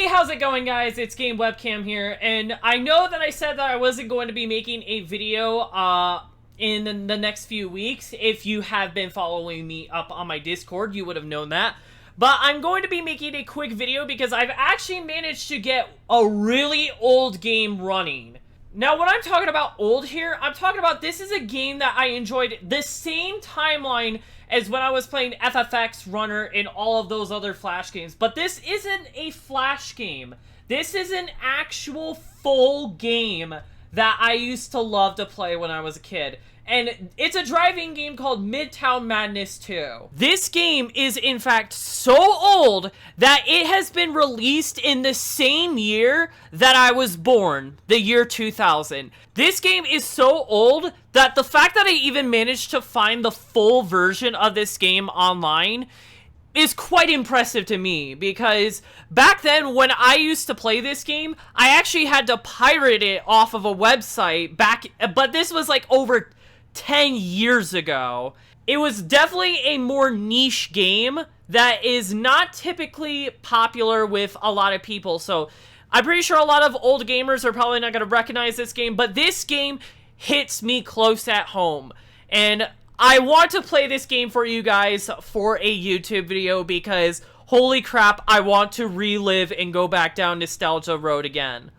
Hey, how's it going, guys? It's Game Webcam here, and I know that I said that I wasn't going to be making a video in the next few weeks. If you have been following me up on my Discord, you would have known that. But I'm going to be making a quick video because I've actually managed to get a really old game running. Now, when I'm talking about old here, I'm talking about this is a game that I enjoyed the same timeline as when I was playing FFX, Runner, and all of those other Flash games. But this isn't a Flash game. This is an actual full game that I used to love to play when I was a kid. And it's a driving game called Midtown Madness 2. This game is, in fact, so old that it has been released in the same year that I was born, the year 2000. This game is so old that the fact that I even managed to find the full version of this game online is quite impressive to me, because back then when I used to play this game, I actually had to pirate it off of a website but this was like over 10 years ago. It was definitely a more niche game that is not typically popular with a lot of people. So I'm pretty sure a lot of old gamers are probably not going to recognize this game, but this game hits me close at home. And I want to play this game for you guys for a YouTube video because holy crap, I want to relive and go back down nostalgia road again.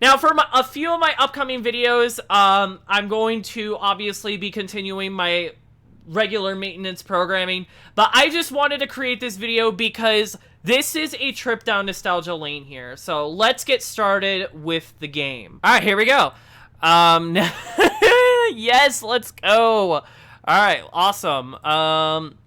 Now, for a few of my upcoming videos, I'm going to obviously be continuing my regular maintenance programming, but I just wanted to create this video because this is a trip down nostalgia lane here. So let's get started with the game. All right, here we go. Yes, let's go. All right, awesome.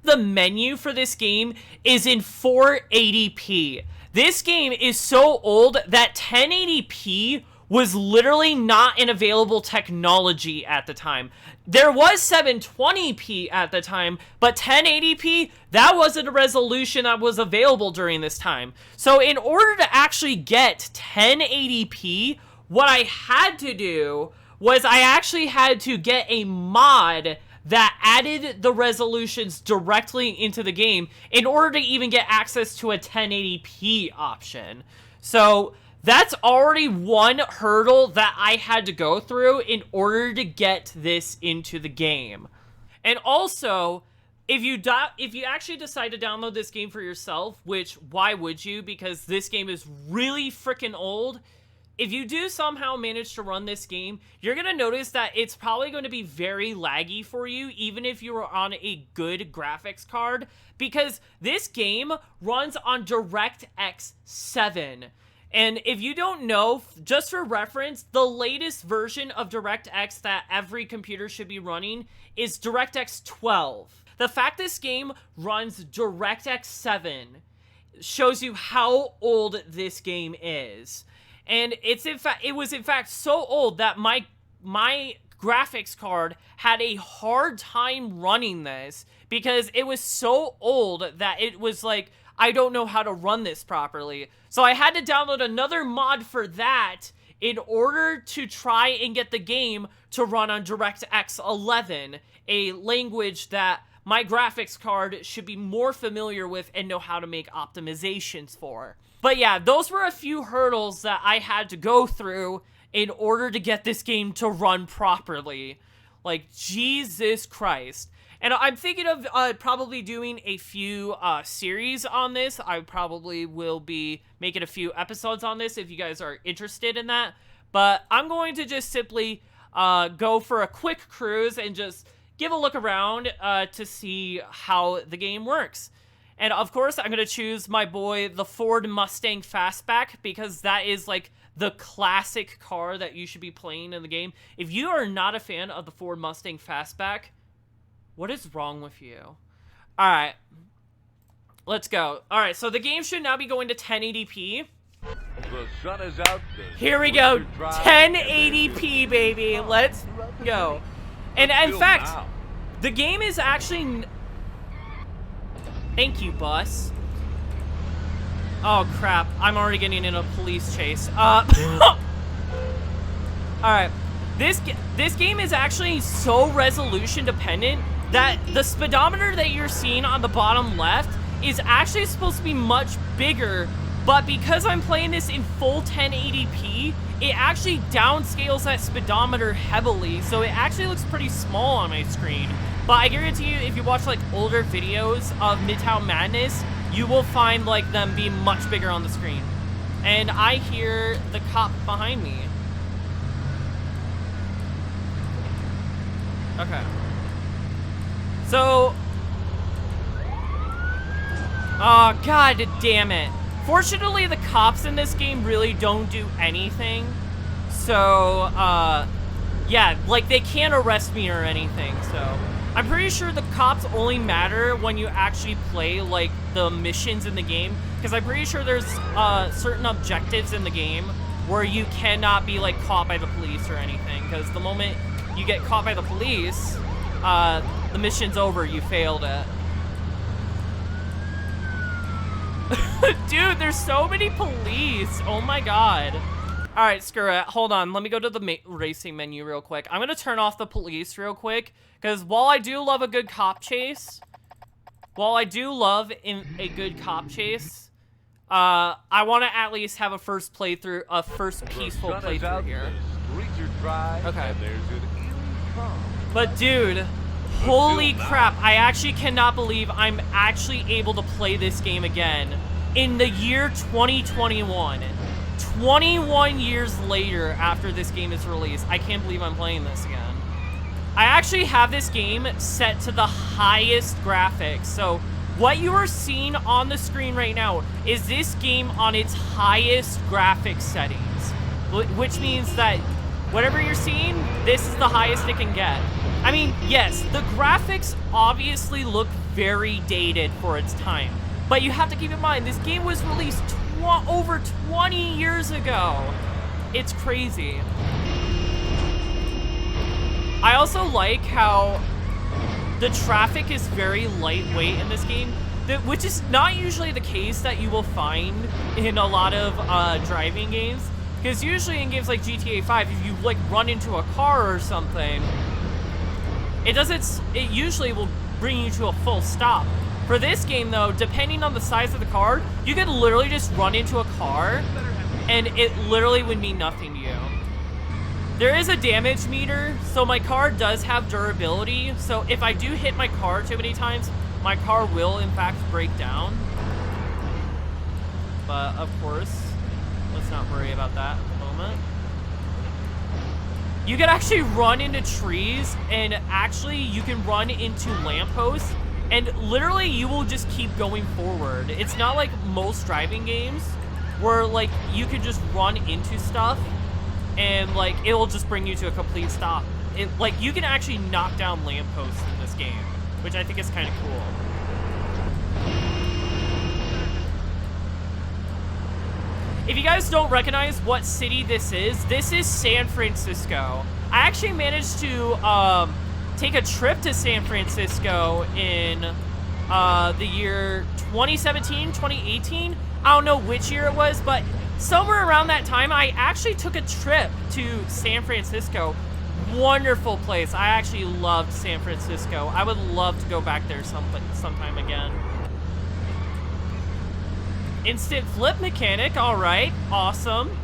The menu for this game is in 480p. This game is so old that 1080p was literally not an available technology at the time. There was 720p at the time, but 1080p, that wasn't a resolution that was available during this time. So in order to actually get 1080p, what I had to do was I actually had to get a mod that added the resolutions directly into the game in order to even get access to a 1080p option. So that's already one hurdle that I had to go through in order to get this into the game. And also, if you actually decide to download this game for yourself, which why would you? Because this game is really freaking old. If you do somehow manage to run this game, you're going to notice that it's probably going to be very laggy for you, even if you are on a good graphics card, because this game runs on DirectX 7. And if you don't know, just for reference, the latest version of DirectX that every computer should be running is DirectX 12. The fact this game runs DirectX 7 shows you how old this game is. And it was in fact so old that my graphics card had a hard time running this because it was so old that it was like, I don't know how to run this properly. So I had to download another mod for that in order to try and get the game to run on DirectX 11, a language that my graphics card should be more familiar with and know how to make optimizations for. But yeah, those were a few hurdles that I had to go through in order to get this game to run properly. Like, Jesus Christ. And I'm thinking of probably doing a few series on this. I probably will be making a few episodes on this if you guys are interested in that. But I'm going to just simply go for a quick cruise and just give a look around to see how the game works. And of course, I'm going to choose my boy, the Ford Mustang Fastback, because that is like the classic car that you should be playing in the game. If you are not a fan of the Ford Mustang Fastback, what is wrong with you? All right, let's go. All right, so the game should now be going to 1080p. The sun is out. Here we go, 1080p, baby. Let's go. And in fact, the game is actually... Thank you, bus. Oh, crap. I'm already getting in a police chase. Alright. This game is actually so resolution dependent that the speedometer that you're seeing on the bottom left is actually supposed to be much bigger But because I'm playing this in full 1080p, it actually downscales that speedometer heavily, so it actually looks pretty small on my screen. But I guarantee you, if you watch like older videos of Midtown Madness, you will find like them being much bigger on the screen. And I hear the cop behind me. Okay. So... oh, god damn it. Fortunately, the cops in this game really don't do anything. So, yeah, like, they can't arrest me or anything, so... I'm pretty sure the cops only matter when you actually play, like, the missions in the game. Because I'm pretty sure there's, certain objectives in the game where you cannot be, like, caught by the police or anything. Because the moment you get caught by the police, the mission's over, you failed it. Dude, there's so many police. Oh my god. All right, screw it. Hold on. Let me go to the racing menu real quick. I'm going to turn off the police real quick. Because while I do love a good cop chase, I want to at least have a first peaceful playthrough here. Okay. But dude, holy crap, I actually cannot believe I'm actually able to play this game again in the year 2021. 21 years later after this game is released. I can't believe I'm playing this again. I actually have this game set to the highest graphics. So what you are seeing on the screen right now is this game on its highest graphics settings, which means that whatever you're seeing, this is the highest it can get. I mean, yes, the graphics obviously look very dated for its time, but you have to keep in mind, this game was released over 20 years ago. It's crazy. I also like how the traffic is very lightweight in this game, which is not usually the case that you will find in a lot of driving games. Because usually in games like GTA 5, if you like run into a car or something, it usually will bring you to a full stop. For this game though, depending on the size of the car, you can literally just run into a car and it literally would mean nothing to you. There is a damage meter, so my car does have durability, so if I do hit my car too many times, my car will in fact break down. But of course, let's not worry about that at the moment. You can actually run into trees, and actually you can run into lampposts, and literally you will just keep going forward. It's not like most driving games where like you can just run into stuff and like it will just bring you to a complete stop. Like you can actually knock down lampposts in this game, which I think is kind of cool. If you guys don't recognize what city this is San Francisco. I actually managed to take a trip to San Francisco in the year 2017, 2018. I don't know which year it was, but somewhere around that time, I actually took a trip to San Francisco. Wonderful place. I actually loved San Francisco. I would love to go back there sometime again. Instant flip mechanic, all right, awesome.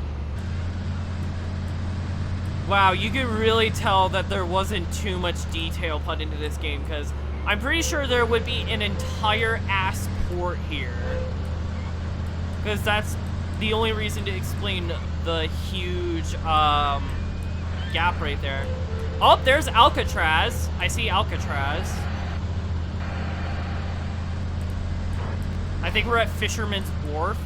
Wow, you can really tell that there wasn't too much detail put into this game, because I'm pretty sure there would be an entire ass port here. Because that's the only reason to explain the huge gap right there. Oh, there's Alcatraz. I see Alcatraz. I think we're at Fisherman's Wharf.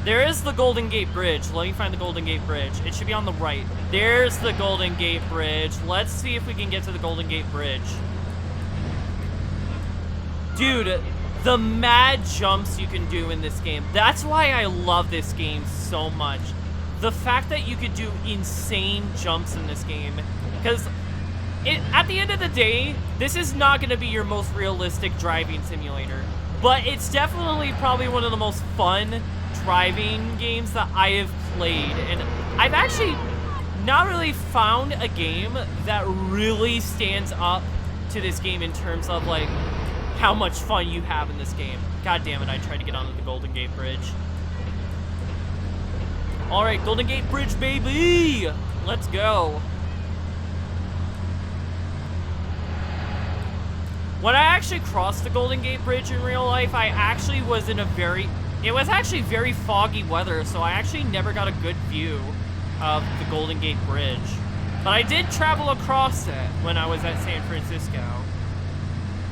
There is the Golden Gate Bridge. Let me find the Golden Gate Bridge. It should be on the right. There's the Golden Gate Bridge. Let's see if we can get to the Golden Gate Bridge. Dude, the mad jumps you can do in this game. That's why I love this game so much. The fact that you could do insane jumps in this game. Because at the end of the day, this is not going to be your most realistic driving simulator. But it's definitely probably one of the most fun driving games that I have played. And I've actually not really found a game that really stands up to this game in terms of like how much fun you have in this game. God damn it, I tried to get onto the Golden Gate Bridge. Alright, Golden Gate Bridge, baby! Let's go. When I actually crossed the Golden Gate Bridge in real life, I actually was in a it was actually very foggy weather, so I actually never got a good view of the Golden Gate Bridge. But I did travel across it when I was at San Francisco.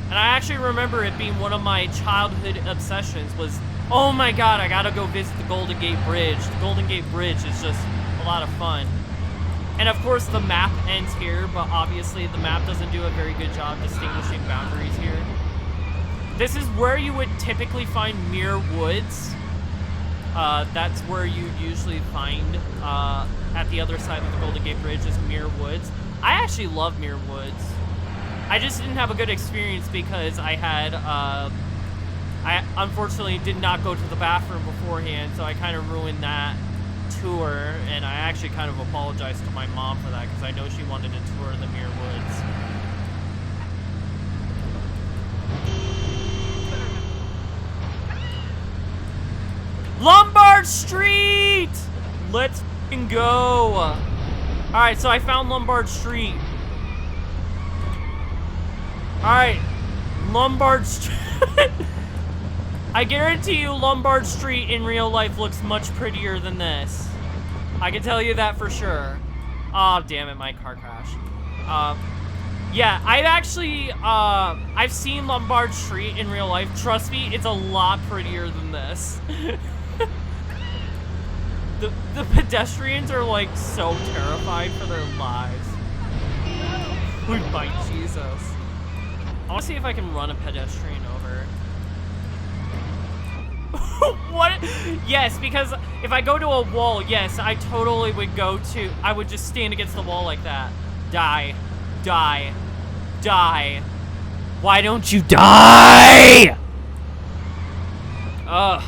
And I actually remember it being one of my childhood obsessions was, oh my god, I gotta go visit the Golden Gate Bridge. The Golden Gate Bridge is just a lot of fun. And of course the map ends here, but obviously the map doesn't do a very good job distinguishing boundaries here. This is where you would typically find Muir Woods. That's where you'd usually find, at the other side of the Golden Gate Bridge is Muir Woods. I actually love Muir Woods. I just didn't have a good experience because I had, I unfortunately did not go to the bathroom beforehand, so I kind of ruined that tour, and I actually kind of apologized to my mom for that because I know she wanted a tour of the Muir Woods. Lombard Street! Let's f***ing go. Alright, so I found Lombard Street. Alright, Lombard Street. I guarantee you Lombard Street in real life looks much prettier than this. I can tell you that for sure. Oh, damn it, my car crashed. Yeah, I've actually, I've seen Lombard Street in real life. Trust me, it's a lot prettier than this. The pedestrians are, like, so terrified for their lives. Oh my Jesus. I want to see if I can run a pedestrian over. What? Yes, because if I go to a wall, yes, I totally would I would just stand against the wall like that. Die. Die. Die. Why don't you die? Ugh.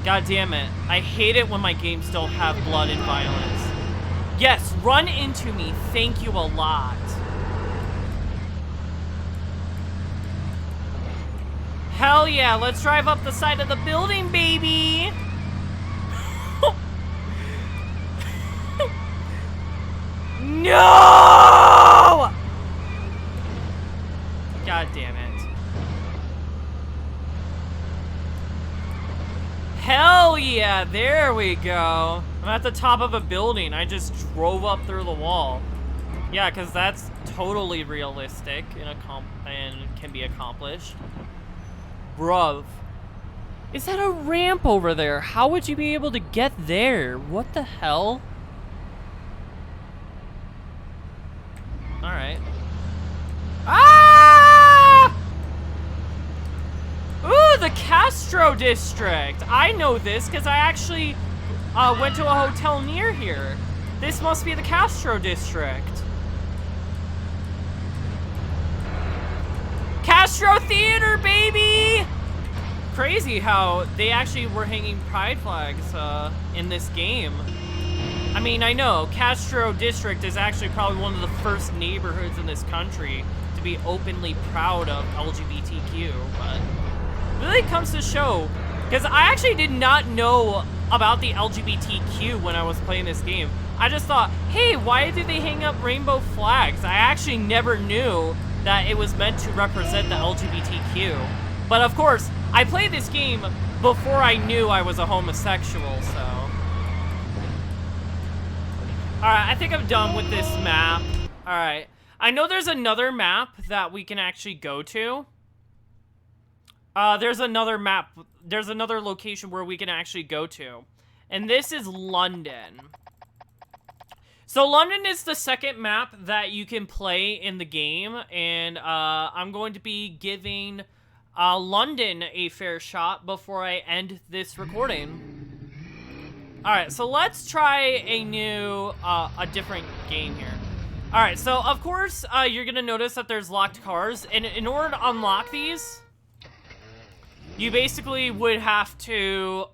God damn it. I hate it when my games don't have blood and violence. Yes, run into me. Thank you a lot. Hell yeah, let's drive up the side of the building, baby! No! God damn it. Hell yeah, there we go. I'm at the top of a building. I just drove up through the wall. Yeah, because that's totally realistic and can be accomplished. Bruv. Is that a ramp over there? How would you be able to get there? What the hell? Alright. Ah! Ooh, the Castro District! I know this because I actually went to a hotel near here. This must be the Castro District. Castro Theater, baby! Crazy how they actually were hanging pride flags in this game. I mean, I know Castro District is actually probably one of the first neighborhoods in this country to be openly proud of LGBTQ, but it really comes to show, because I actually did not know about the LGBTQ when I was playing this game. I just thought, hey, why do they hang up rainbow flags? I actually never knew that it was meant to represent the LGBTQ. But of course, I played this game before I knew I was a homosexual, so. Alright, I think I'm done with this map. Alright. I know there's another map that we can actually go to. There's another location where we can actually go to. And this is London. So London is the second map that you can play in the game, and I'm going to be giving London a fair shot before I end this recording. Alright, so let's try a different game here. Alright, so of course you're gonna notice that there's locked cars, and in order to unlock these, you basically would have to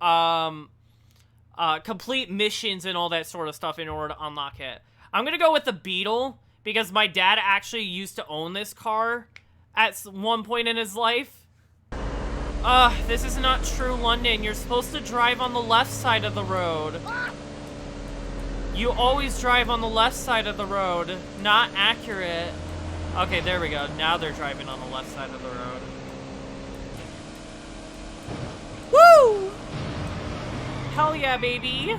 complete missions and all that sort of stuff in order to unlock it. I'm gonna go with the Beetle because my dad actually used to own this car at one point in his life. This is not true London. You're supposed to drive on the left side of the road. You always drive on the left side of the road. Not accurate. Okay, there we go. Now they're driving on the left side of the road. Woo! Hell yeah, baby.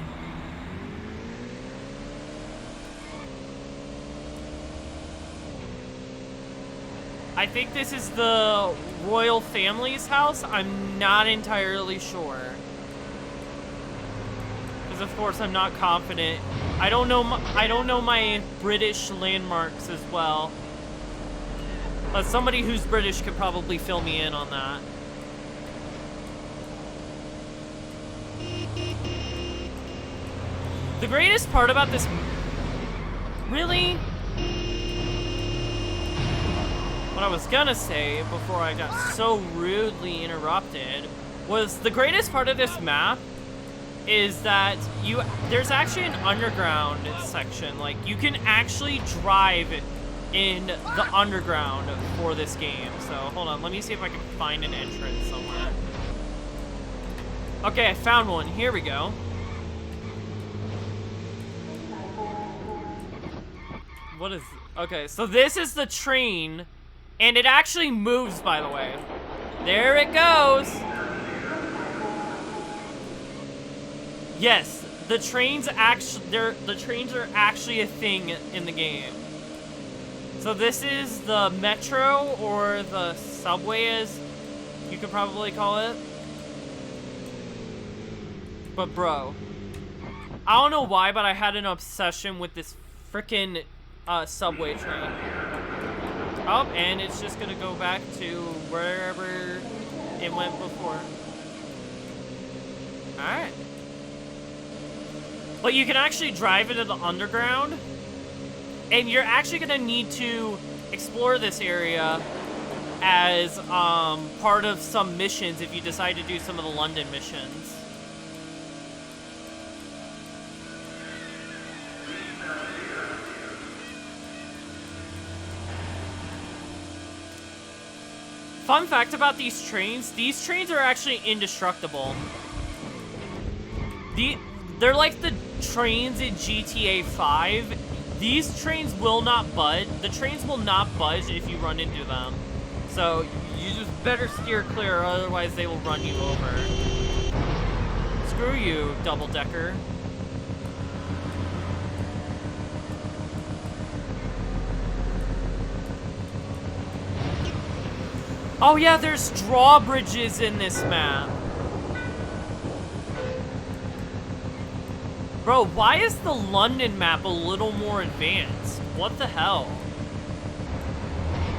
I think this is the royal family's house. I'm not entirely sure. Because of course I'm not confident. I don't know my British landmarks as well. But somebody who's British could probably fill me in on that. The greatest part about this... Really? What I was gonna say before I got so rudely interrupted was the greatest part of this map is that there's actually an underground section. Like, you can actually drive in the underground for this game. So, hold on, let me see if I can find an entrance somewhere. Okay, I found one. Here we go. What is... Okay, so this is the train, and it actually moves, by the way. There it goes! Yes, the trains are actually a thing in the game. So this is the metro, or the subway as you could probably call it. But bro, I don't know why, but I had an obsession with this frickin' subway train. Oh, and it's just gonna go back to wherever it went before. Alright. But you can actually drive into the underground, and you're actually gonna need to explore this area as part of some missions if you decide to do some of the London missions. Fun fact about these trains are actually indestructible. They're like the trains in GTA 5. These trains will not budge. The trains will not budge if you run into them. So you just better steer clear, otherwise they will run you over. Screw you, double-decker. Oh yeah, there's drawbridges in this map. Bro, why is the London map a little more advanced? What the hell?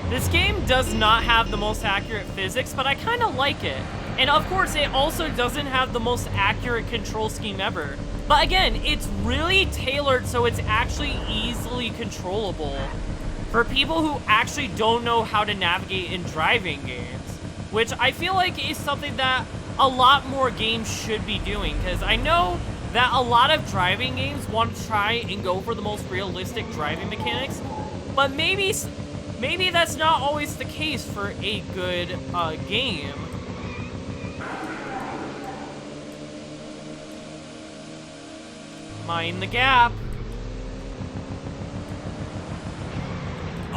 This game does not have the most accurate physics, but I kind of like it. And of course, it also doesn't have the most accurate control scheme ever. But again, it's really tailored so it's actually easily controllable for people who actually don't know how to navigate in driving games, which I feel like is something that a lot more games should be doing, because I know that a lot of driving games want to try and go for the most realistic driving mechanics, but maybe that's not always the case for a good game. Mind the gap.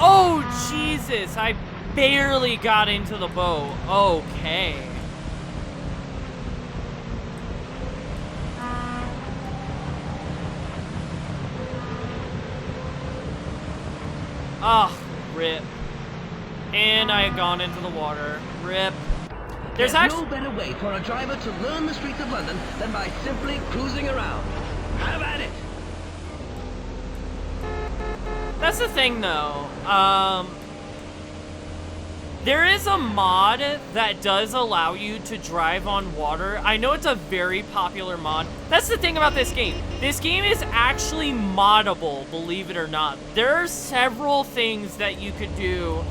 Oh, Jesus, I barely got into the boat. Okay. Ah, rip. And I had gone into the water. Rip. There's no better way for a driver to learn the streets of London than by simply cruising around. Have at it! That's the thing, though. There is a mod that does allow you to drive on water. I know it's a very popular mod. That's the thing about this game. This game is actually moddable, believe it or not. There are several things that you could do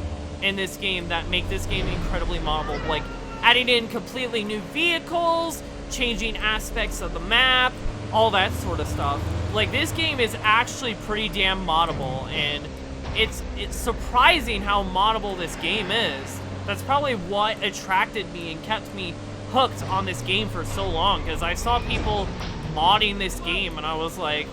in this game that make this game incredibly moddable, like adding in completely new vehicles, changing aspects of the map, all that sort of stuff. Like, this game is actually pretty damn moddable, and it's surprising how moddable this game is. That's probably what attracted me and kept me hooked on this game for so long, because I saw people modding this game and I was like,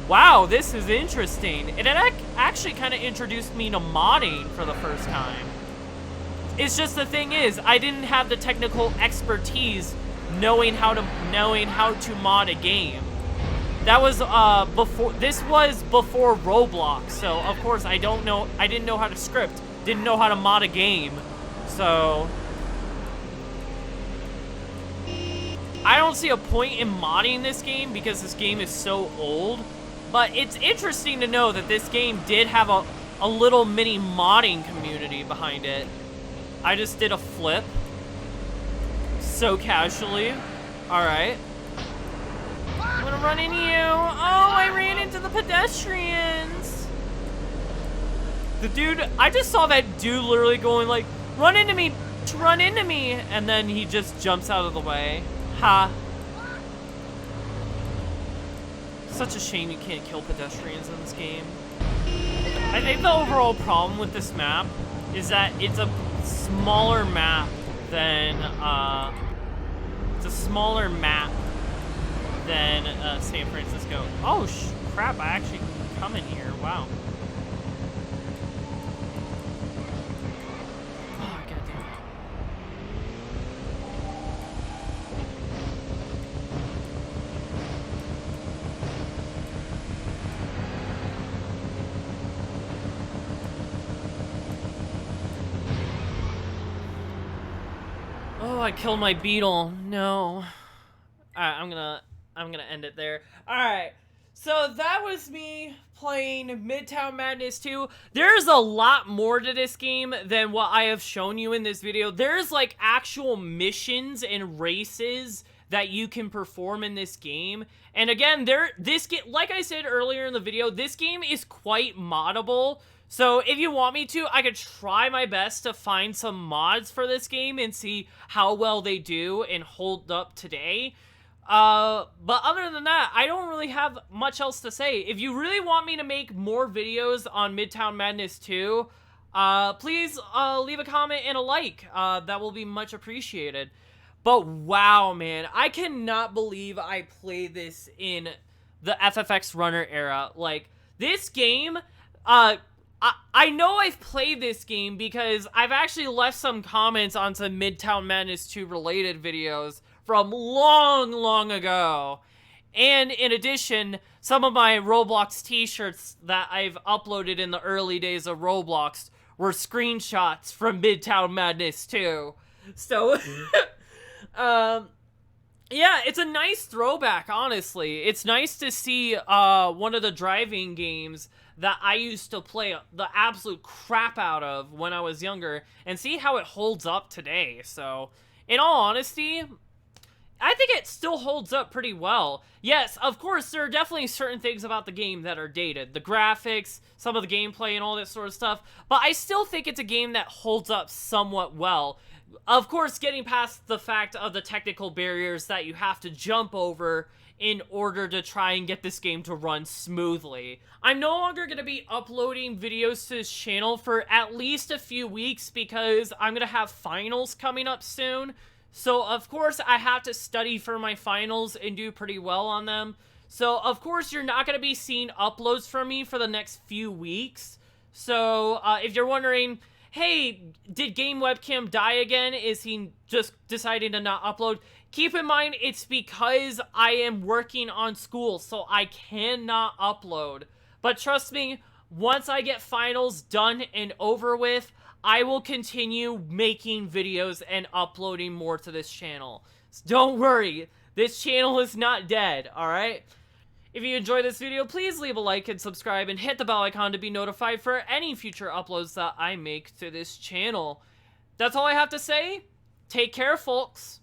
wow, this is interesting. And it actually kind of introduced me to modding for the first time. It's just the thing is, I didn't have the technical expertise knowing how to mod a game. That was this was before Roblox, so of course I didn't know how to script, didn't know how to mod a game. So I don't see a point in modding this game because this game is so old. But it's interesting to know that this game did have a little mini modding community behind it. I just did a flip. So casually. Alright. I'm gonna run into you. Oh, I ran into the pedestrians. The dude, I just saw that dude literally going like, run into me, run into me. And then he just jumps out of the way. Ha. Such a shame you can't kill pedestrians in this game. I think the overall problem with this map is that it's a smaller map than San Francisco. Oh crap! I actually can come in here. Wow. Oh goddamn. Oh, I killed my beetle. No. Alright, I'm gonna end it there. Alright. So that was me playing Midtown Madness 2. There's a lot more to this game than what I have shown you in this video. There's like actual missions and races that you can perform in this game. And again, like I said earlier in the video, this game is quite moddable. So if you want me to, I could try my best to find some mods for this game and see how well they do and hold up today. But other than that, I don't really have much else to say. If you really want me to make more videos on Midtown Madness 2, please leave a comment and a like. That will be much appreciated. But wow, man, I cannot believe I played this in the FFX Runner era. Like, this game, I know I've played this game because I've actually left some comments on some Midtown Madness 2 related videos from long ago. And in addition, some of my Roblox t-shirts that I've uploaded in the early days of Roblox were screenshots from Midtown Madness 2. So, yeah, it's a nice throwback, honestly. It's nice to see one of the driving games that I used to play the absolute crap out of when I was younger and see how it holds up today. So, in all honesty, I think it still holds up pretty well. Yes, of course, there are definitely certain things about the game that are dated. The graphics, some of the gameplay, and all that sort of stuff. But I still think it's a game that holds up somewhat well. Of course, getting past the fact of the technical barriers that you have to jump over in order to try and get this game to run smoothly. I'm no longer going to be uploading videos to this channel for at least a few weeks because I'm going to have finals coming up soon. So, of course, I have to study for my finals and do pretty well on them. So, of course, you're not going to be seeing uploads from me for the next few weeks. So, if you're wondering, hey, did Game Webcam die again? Is he just deciding to not upload? Keep in mind, it's because I am working on school, so I cannot upload. But trust me, once I get finals done and over with, I will continue making videos and uploading more to this channel. So don't worry, this channel is not dead, alright? If you enjoyed this video, please leave a like and subscribe and hit the bell icon to be notified for any future uploads that I make to this channel. That's all I have to say. Take care, folks.